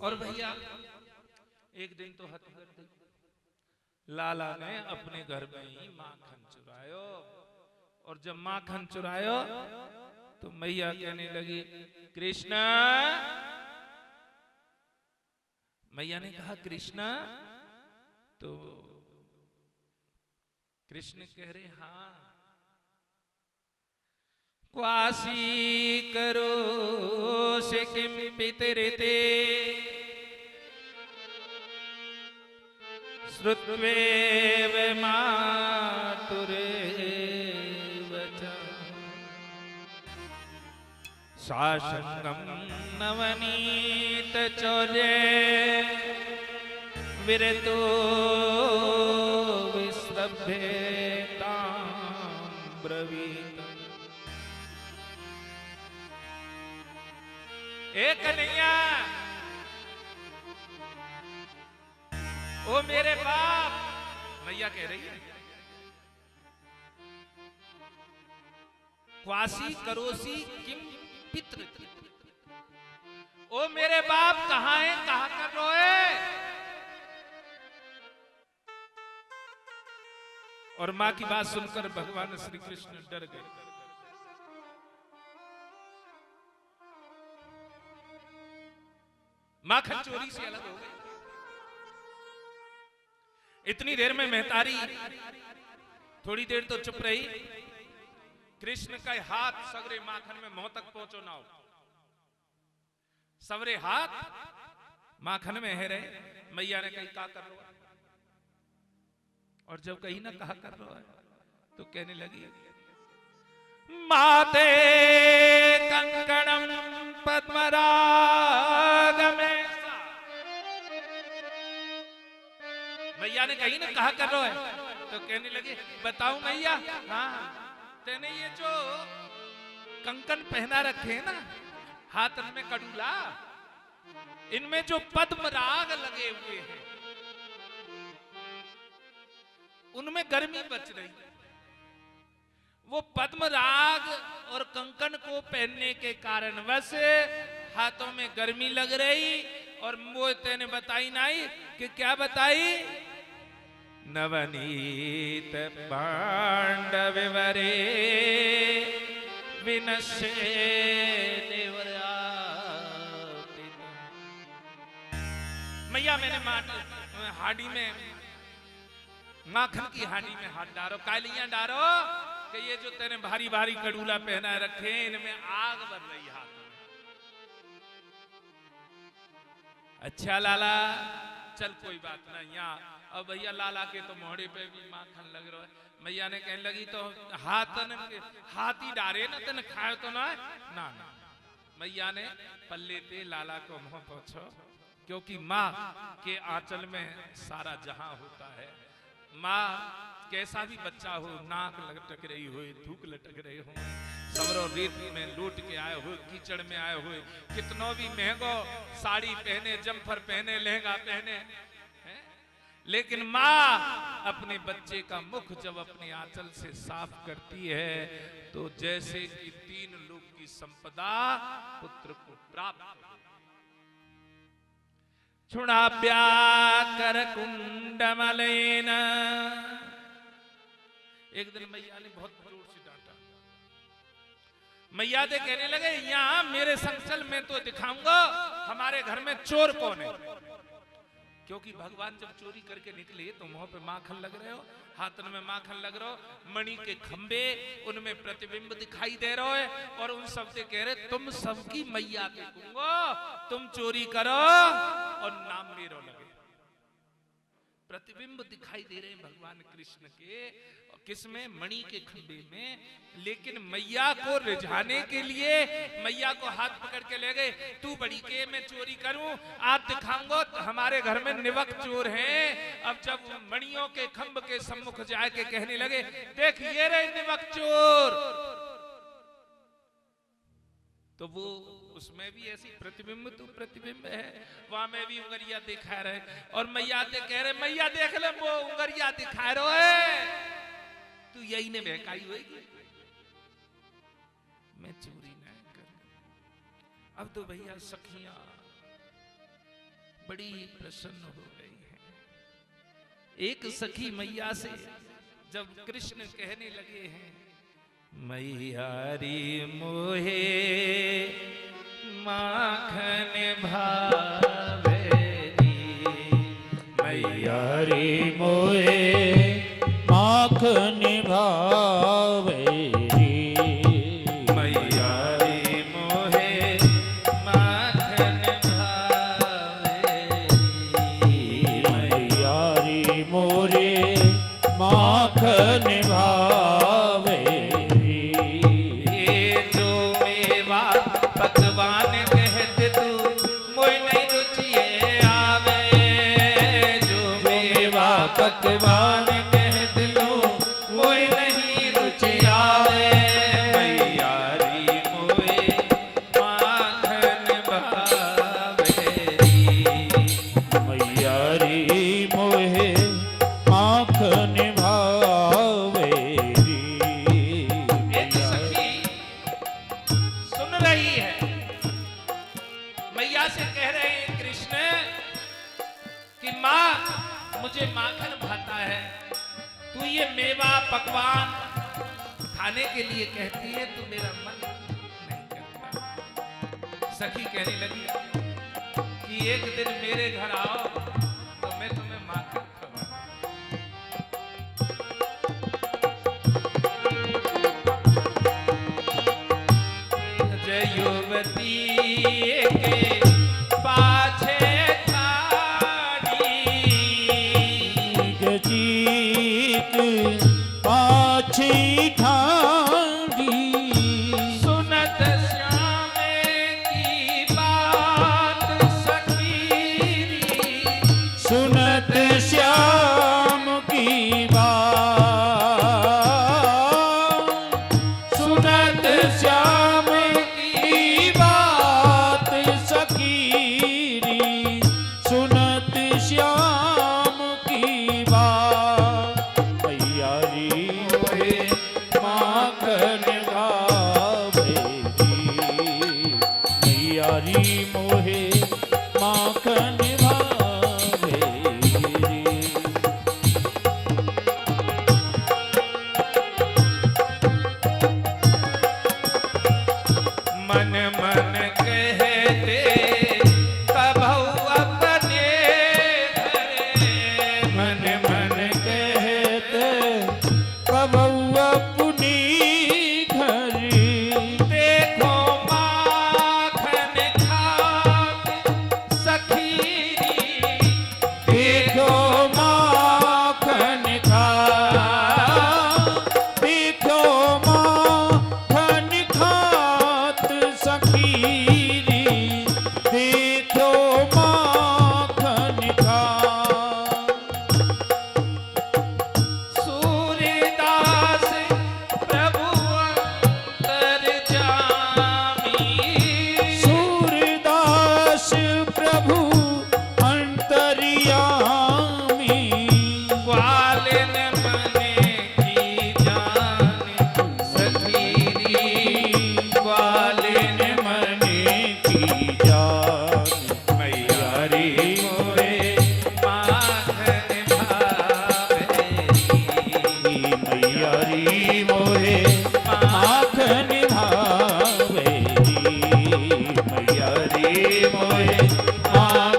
और भैया एक दिन तो हद कर दी, लाला ने अपने घर में ही माखन चुरायो। और जब माखन चुरायो तो मैया कहने लगी कृष्ण। मैया ने कहा कृष्ण, तो कृष्ण कह रहे हाँ। क्वासी करो से किम पितरते श्रुत्वेव मातुरेव च सासंगम नवनीत चौर्ये विरतो विस्तभ्यतां ब्रवीत। ए कन्हैया, ओ मेरे बाप, मैया कह रही है क्वासी करोसी किम पित्र। ओ मेरे बाप कहां है, कहां कर रोए। और मां की बात सुनकर भगवान श्री कृष्ण डर गए। माखन चोरी से अलग हो गई। इतनी देर में महतारी थोड़ी देर तो चुप रही। कृष्ण का हाथ सगरे माखन में मुंह तक पहुंचो ना हो, सवरे हाथ माखन में है रहे। मैया ने कही का कर रहा। और जब कहीं ना कहा कर रहा है तो कहने लगी माते कंकणम पद्मराग में। मैया ने कहीं ना कहा कर रहा है तो कहने लगी बताऊं मैया। हाँ, तेने ये जो कंकन पहना रखे हैं ना हाथ में कड़ूला, इनमें जो पद्मराग लगे हुए हैं उनमें गर्मी बच रही। वो पद्मराग और कंकन को पहनने के कारण वैसे हाथों में गर्मी लग रही। और वो तेने बताई नहीं कि क्या बताई। नवनीत पांडव वरे विनश्ये देवरापित। मैया मैंने हाडी में माखन की हाडी में हाथ डारो, कालियां डारो कि ये जो तेने भारी भारी कड़ूला पहना रखे इनमें आग बन रही हाथ में। अच्छा लाला, चल कोई बात नहीं। यहाँ अब भैया लाला के तो मोहड़े पे भी माखन लग रहा है। मैया ने कहने लगी तो हाथी डारे ना तेने खाए तो ना ना। मैया ने पल्ले पे लाला को मुंह पहुंचो, क्योंकि माँ के आंचल में सारा जहां होता है। माँ कैसा भी बच्चा हो, नाक लटक रही हो, थूक लटक रहे हो, सवरो रेत में लूट के आए हो, कीचड़ में आए हो, कितनों भी महंगो साड़ी पहने, जम्फर पहने, लहंगा पहने, लेकिन माँ अपने बच्चे का मुख जब अपने आंचल से साफ करती है तो जैसे कि 3 लोक की संपदा पुत्र को प्राप्त। छुणाभ्याकर कुंडमलेन। एक दिन मैया ने बहुत जोर से डांटा। मैया दे कहने लगे यहाँ मेरे संचल में तो दिखाऊंगा हमारे घर में चोर कौन है। क्योंकि भगवान जब चोरी करके निकले तो मुंह पे माखन लग रहे हो, हाथन में माखन लग रहे हो, मणि के खंबे उनमें प्रतिबिंब दिखाई दे रहे है। और उन सब से कह रहे तुम सबकी मैया के दूंगो, तुम चोरी करो और नाम मेरो लगे। प्रतिबिंब दिखाई दे रहे हैं भगवान कृष्ण के, किसमें, मणि के खंबे में। लेकिन मैया को रिझाने के लिए मैया को हाथ पकड़ के ले गए। तू बड़ी के मैं चोरी करूं, आप दिखाऊंगा तो हमारे घर में निवक चोर हैं। अब जब मणियों के खंब के सम्मुख जाके कहने लगे देख ये रहे निवक चोर, तो वो उसमें भी ऐसी प्रतिबिंब तो प्रतिबिंब है, वहां में भी उंगरिया दिखा रहे। और मैया से कह रहे मैया देख ले वो उंगरिया दिखा रहे है, तू यही ने बहकाई होगी, मैं चोरी नहीं कर। अब तो भैया सखियां बड़ी प्रसन्न हो गई है। एक सखी मैया से जब कृष्ण कहने लगे हैं, मैयारी मोहे माखन भावेरी, मैयारी मोहे माखन भावेरी, मैयारी मोहे माखन भावेरी, मैयारी मोरे माखन भावेरी। ये जो मेवा पकवान कहते तू मोय नहीं रुचिए आवे, जो मेवा पकवान कहते तू मोय नहीं रुचि आवे, मैयारी मोए माखन भावेरी, मैयारी मोहे माखन भावेरी। एक सखी सुन रही है, मैया से कह रहे हैं कृष्ण कि माँ मुझे माखन भाता है, तू ये मेवा पकवान खाने के लिए कहती है, तू मेरा मन नहीं करता। सखी कहने लगी कि एक दिन मेरे घर आओ तो मैं तुम्हें माखन खवाऊं। युवती के पाछे ठाड़ी, गजीक पाछी ठाड़ी, सुनत श्याम की बात सखीरी, सुनत श्याम की बात, सुनत श्याम की बात सखीरी, सुनत श्याम की बात। मैयारी मोहे माखन भावेरी, मैयारी मोहे माखन भावेरी। मन मन कहते कबहु अपने घरे, मन मन कहते कबहु अपनी घरी, देखो माखन खाके सखीरी, देखो माखन खा, देखो माखन खात सखीरी, देखो माखन खा। सूर्यदास प्रभु अंतर्यामी, सूरदास प्रभु अंतर्यामी, ग्वालिन मने की जान सखीरी, ग्वालिन मने की जान। मैयारी मोरे माखन भावेरी, मैयारी मोहे माखन भावेरी, मैयारी मोहे माखन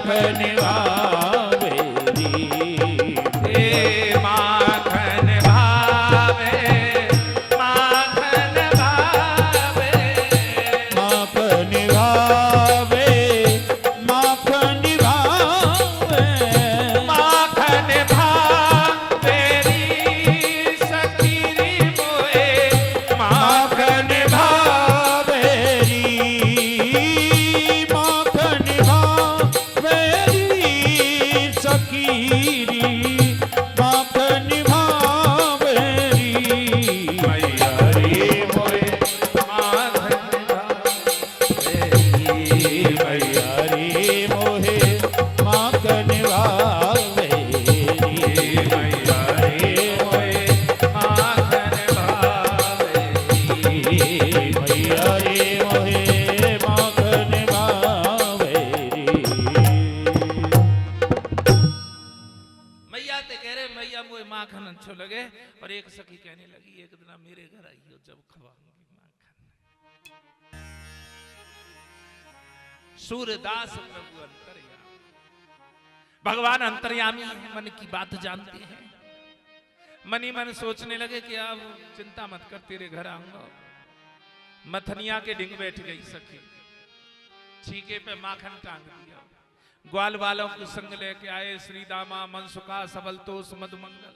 माखन अच्छो लगे। और एक सखी कहने लगी एक दिन मेरे घर आई हो जब खवाऊंगी माखन। सूरदास प्रभु अंतर्यामी, भगवान अंतर्यामी मन की बात जानते हैं। मनी मन सोचने लगे कि अब चिंता मत कर, तेरे घर आऊंगा। मथनिया के डिंग बैठ गई सखी, छीके पे माखन टांग दिया। ग्वाल वालों को संग लेके आए, श्री दामा मनसुखा सबल तोष मधुमंगल।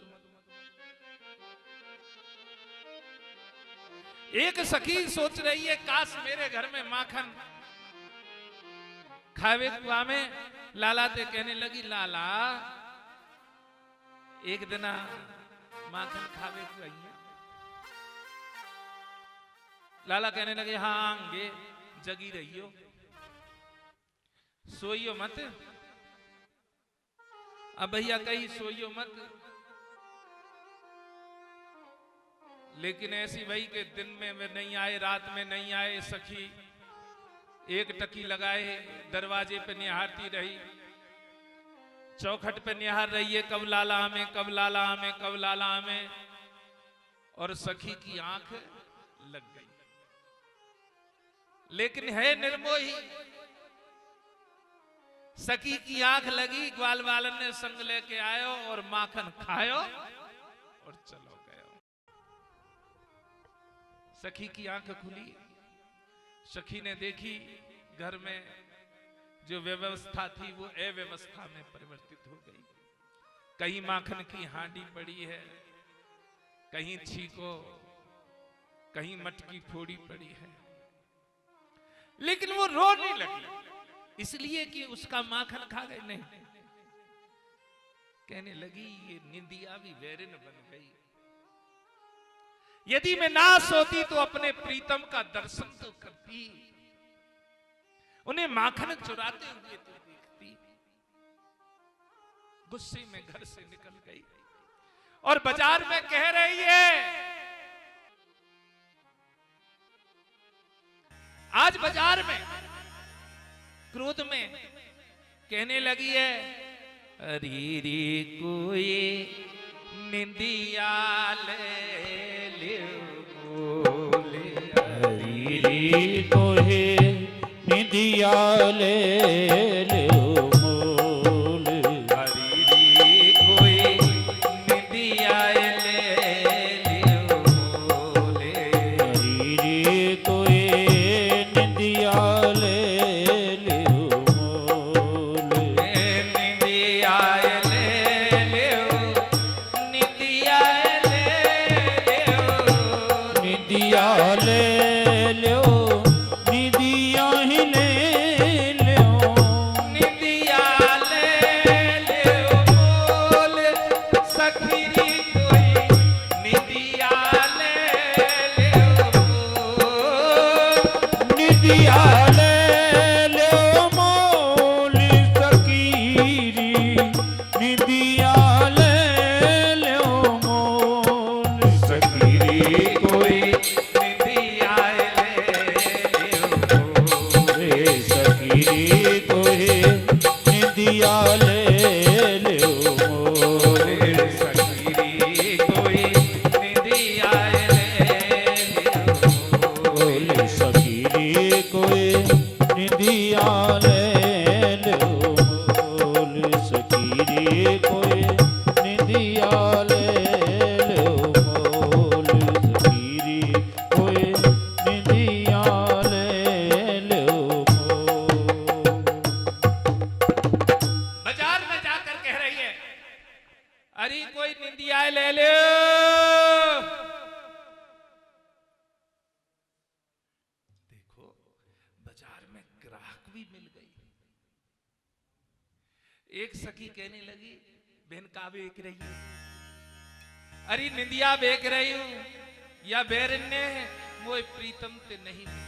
एक सखी सोच रही है काश मेरे घर में माखन खावे कुआ में। लाला ते कहने लगी लाला एक दिन माखन खावे कुआ। लाला कहने लगे हाँ आंगे, जगी रहियो, सोइयो मत। अब भैया कही सोइयो मत, लेकिन ऐसी भाई के दिन में वे नहीं आए, रात में नहीं आए। सखी एक टकी लगाए दरवाजे पे निहारती रही, चौखट पे निहार रही है, कब लाला हमें, कब लाला हमें, कब लाला हमें। और सखी की आंख लग गई, लेकिन है निर्मोही। सखी की आंख लगी, ग्वाल वालन ने संग लेके आयो और माखन खायो और चलो गयो। सखी की आंख खुली, सखी ने देखी घर में जो व्यवस्था थी वो अव्यवस्था में परिवर्तित हो गई। कहीं माखन की हांडी पड़ी है, कहीं छीको, कहीं मटकी फोड़ी पड़ी है। लेकिन वो रोने लगी, इसलिए कि उसका माखन खा गए नहीं। कहने लगी ये निंदिया भी वैरिन बन गई। यदि मैं ना सोती तो अपने प्रीतम का दर्शन तो करती, उन्हें माखन चुराते हुए तो देखती। गुस्से में घर से निकल गई और बाजार में कह रही है। आज बाजार में क्रोध में कहने लगी है अरे रे कोई निंदिया ले बोले, हरी रे तोहे निदिया ले मोल। हरी रे कोई निंदिया ले बोले, हरी रे तोहे निदिया ले मोल। निंदिया ले निंदिया निदिया ले लो, निदिया ही ले लो। निंदिया ले बोल सखी कोई निंदिया ले बोल। निदिया ले लो मोल सकीरी, निदिया ले लो मोल सकीरी। कोई निंदिया रे सकीरी तोहे निदिया ले लो मोल। सखी कोई निंदिया बोल सकीरी कोई निदिया ले लो मोल। सकीरी कोई निदिया ले लो मोल। सकीरी कोई निदिया ले लो मोल। बाजार में जाकर कह रही है अरे कोई निंदिया ले लो। देखो बाजार में ग्राहक भी मिल गई। एक सखी कहने लगी बहन का बेच रही है। अरे निंदिया बेच रही हूं या बैरन ने मोए प्रीतम ते नहीं मिले।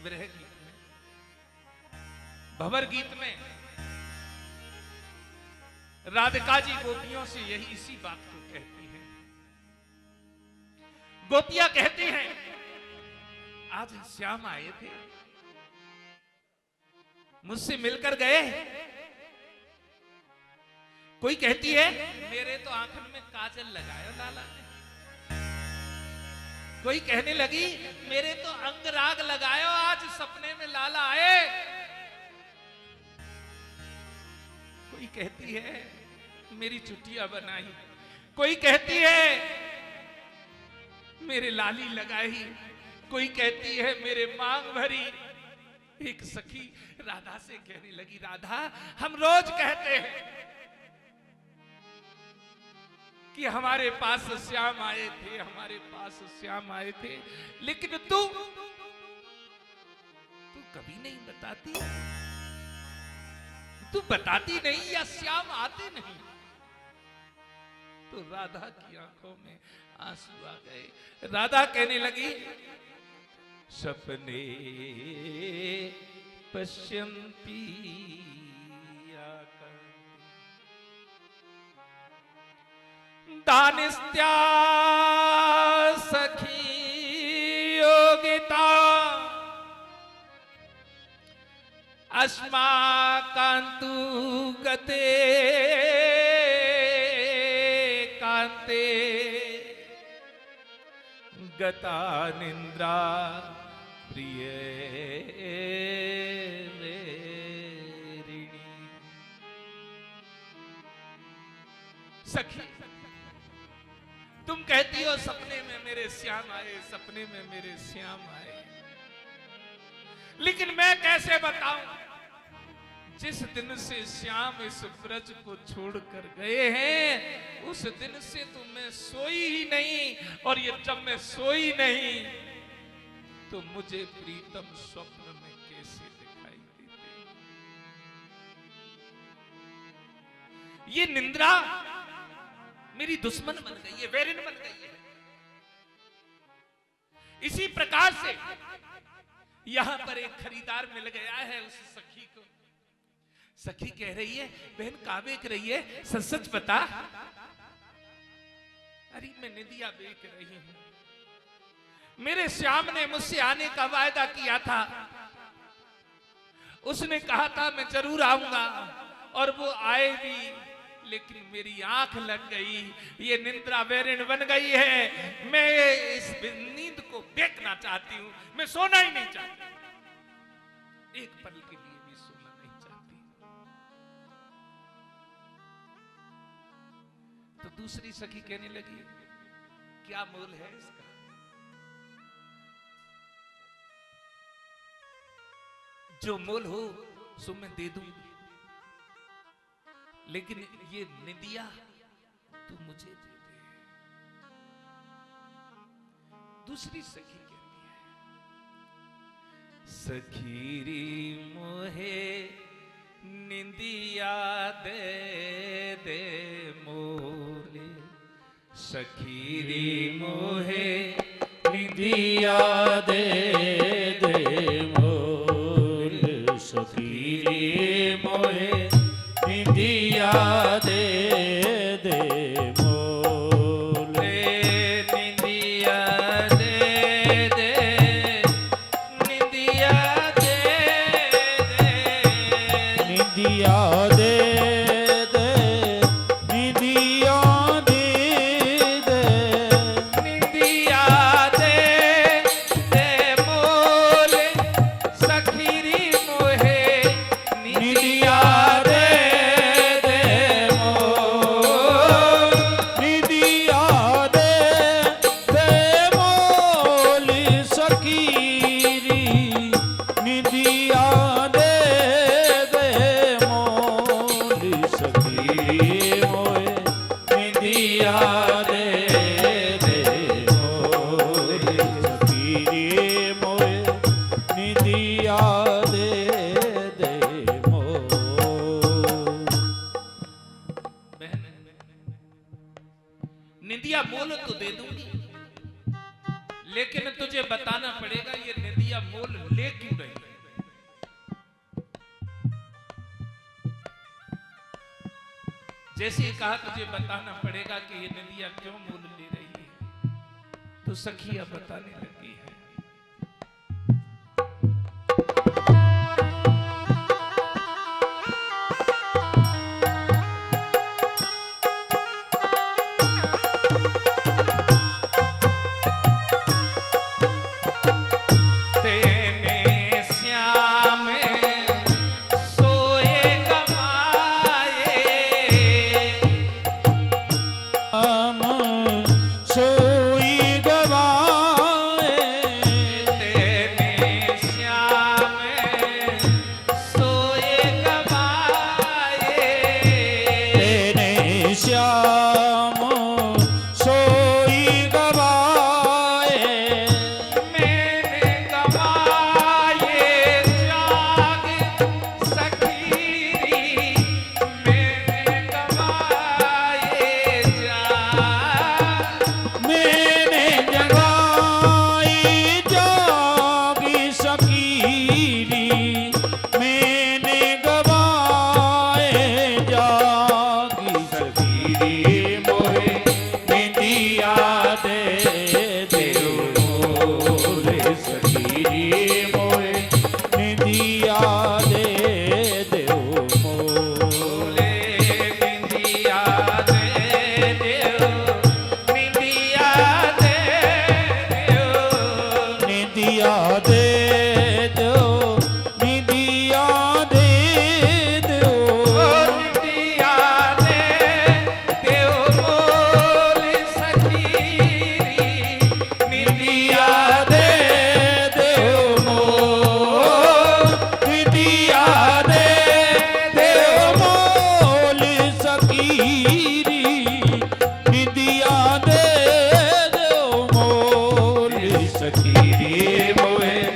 विरह गीत में, भंवर गीत में राधिका जी गोपियों से यही इसी बात को कहती हैं। गोपियां कहती हैं आज श्याम आए थे, मुझसे मिलकर गए। कोई कहती है मेरे तो आंखन में काजल लगाया लाला ने। कोई कहने लगी मेरे तो अंगराग लगायो आज सपने में लाला आए। कोई कहती है मेरी चुटिया बनाई। कोई कहती है मेरे लाली लगाई। कोई कहती है मेरे मांग भरी। एक सखी राधा से कहने लगी राधा हम रोज कहते हैं कि हमारे पास श्याम आए थे, हमारे पास श्याम आए थे, लेकिन तू कभी नहीं बताती। तू बताती नहीं या श्याम आते नहीं। तो राधा की आंखों में आंसू आ गए। राधा कहने लगी सपने पश्यन्ति दानिस्त्या सखी योगिता अस्माकन्तु गते कान्ते गता निन्द्रा प्रिय सखी तुम कहती हो सपने में मेरे श्याम आए, सपने में मेरे श्याम आए, लेकिन मैं कैसे बताऊं जिस दिन से श्याम इस ब्रज को छोड़कर गए हैं उस दिन से तो मैं सोई ही नहीं। और ये जब मैं सोई नहीं तो मुझे प्रीतम स्वप्न में कैसे दिखाई देते। ये निंद्रा मेरी दुश्मन बन गई है, वैरिन बन गई है। इसी प्रकार से यहां पर एक खरीदार मिल गया है उस सखी को। सखी कह रही है बहन कहां बेच रही है, सच सच बता। अरे मैं निदिया बेच रही हूं। मेरे श्याम ने मुझसे आने का वायदा किया था। उसने कहा था मैं जरूर आऊंगा और वो आए भी, लेकिन मेरी आंख लग गई। ये निंद्रा वैरिण बन गई है। मैं इस नींद को देखना चाहती हूं। मैं सोना ही नहीं चाहती, एक पल के लिए भी सोना नहीं चाहती। तो दूसरी सखी कहने लगी क्या मोल है इसका। जो मोल हो सो मैं दे दूंगी, लेकिन ये निदिया तू मुझे दे दे। दूसरी सखी कहती है सखीरी मोहे निदिया दे दे मोले। सखीरी मोहे निदिया दे दे मोल। सखीरी मोहे निदिया दे दे मोल। निदिया दे दे, निदिया दे दे, निदिया दे दे, निदिया दे दे, निदिया दे दे मोल। सखीरी मोहे निदिया निदिया मोल तो दे दूंगी, लेकिन तुझे बताना पड़ेगा ये निदिया मोल ले क्यों रही है। जैसे ही कहा तुझे बताना पड़ेगा कि ये निदिया क्यों मोल ले रही है, तो सखिया बताने लगी है सखी रे मोए